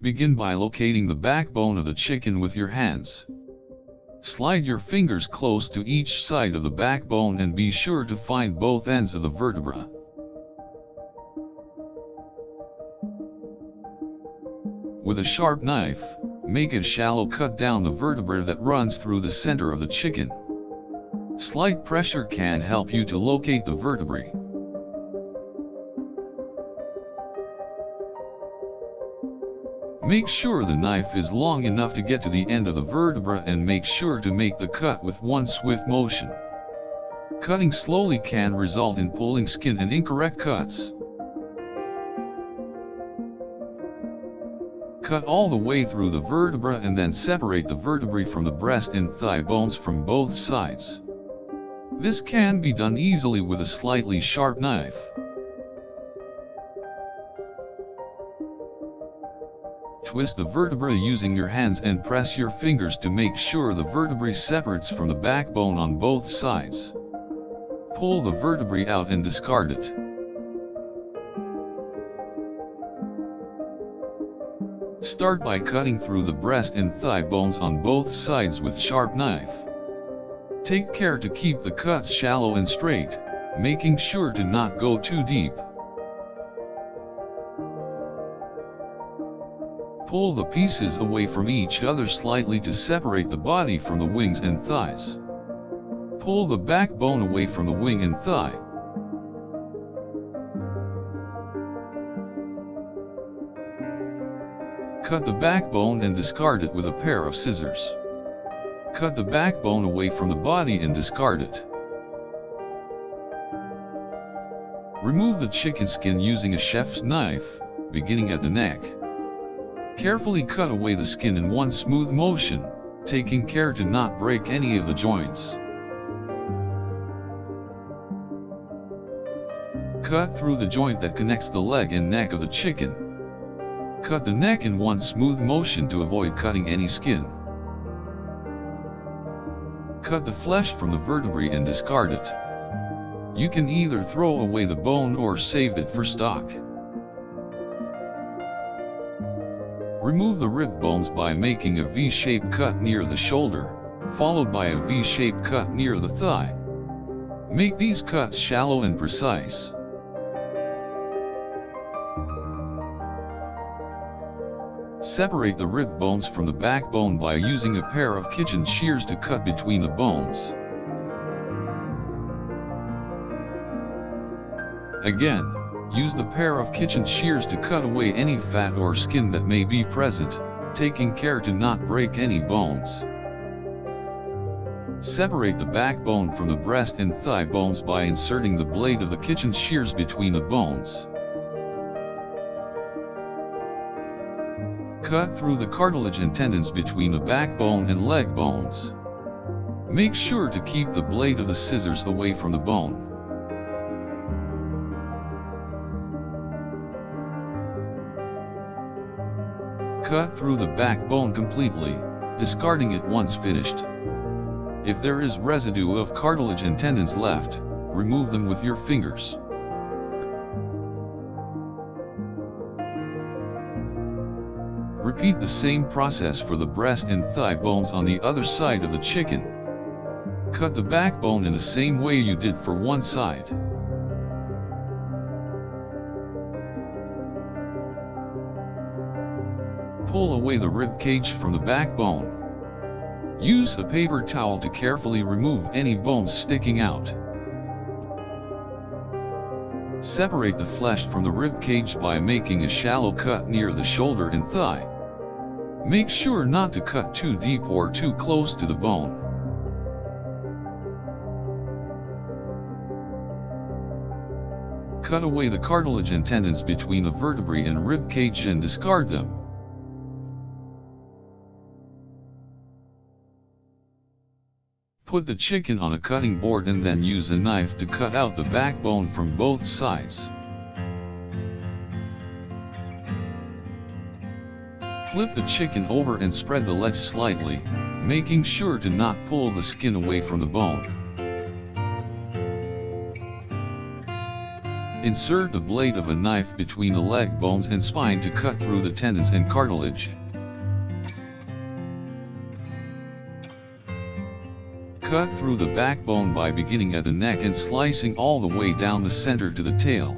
Begin by locating the backbone of the chicken with your hands. Slide your fingers close to each side of the backbone and be sure to find both ends of the vertebra. With a sharp knife, make a shallow cut down the vertebra that runs through the center of the chicken. Slight pressure can help you to locate the vertebrae. Make sure the knife is long enough to get to the end of the vertebra and make sure to make the cut with one swift motion. Cutting slowly can result in pulling skin and incorrect cuts. Cut all the way through the vertebra and then separate the vertebrae from the breast and thigh bones from both sides. This can be done easily with a slightly sharp knife. Twist the vertebra using your hands and press your fingers to make sure the vertebrae separates from the backbone on both sides. Pull the vertebrae out and discard it. Start by cutting through the breast and thigh bones on both sides with sharp knife. Take care to keep the cuts shallow and straight, making sure to not go too deep. Pull the pieces away from each other slightly to separate the body from the wings and thighs. Pull the backbone away from the wing and thigh. Cut the backbone and discard it with a pair of scissors. Cut the backbone away from the body and discard it. Remove the chicken skin using a chef's knife, beginning at the neck. Carefully cut away the skin in one smooth motion, taking care to not break any of the joints. Cut through the joint that connects the leg and neck of the chicken. Cut the neck in one smooth motion to avoid cutting any skin. Cut the flesh from the vertebrae and discard it. You can either throw away the bone or save it for stock. Remove the rib bones by making a V-shaped cut near the shoulder, followed by a V-shaped cut near the thigh. Make these cuts shallow and precise. Separate the rib bones from the backbone by using a pair of kitchen shears to cut between the bones. Again, use the pair of kitchen shears to cut away any fat or skin that may be present, taking care to not break any bones. Separate the backbone from the breast and thigh bones by inserting the blade of the kitchen shears between the bones. Cut through the cartilage and tendons between the backbone and leg bones. Make sure to keep the blade of the scissors away from the bone. Cut through the backbone completely, discarding it once finished. If there is residue of cartilage and tendons left, remove them with your fingers. Repeat the same process for the breast and thigh bones on the other side of the chicken. Cut the backbone in the same way you did for one side. Pull away the rib cage from the backbone. Use a paper towel to carefully remove any bones sticking out. Separate the flesh from the rib cage by making a shallow cut near the shoulder and thigh. Make sure not to cut too deep or too close to the bone. Cut away the cartilage and tendons between the vertebrae and rib cage and discard them. Put the chicken on a cutting board and then use a knife to cut out the backbone from both sides. Flip the chicken over and spread the legs slightly, making sure to not pull the skin away from the bone. Insert the blade of a knife between the leg bones and spine to cut through the tendons and cartilage. Cut through the backbone by beginning at the neck and slicing all the way down the center to the tail.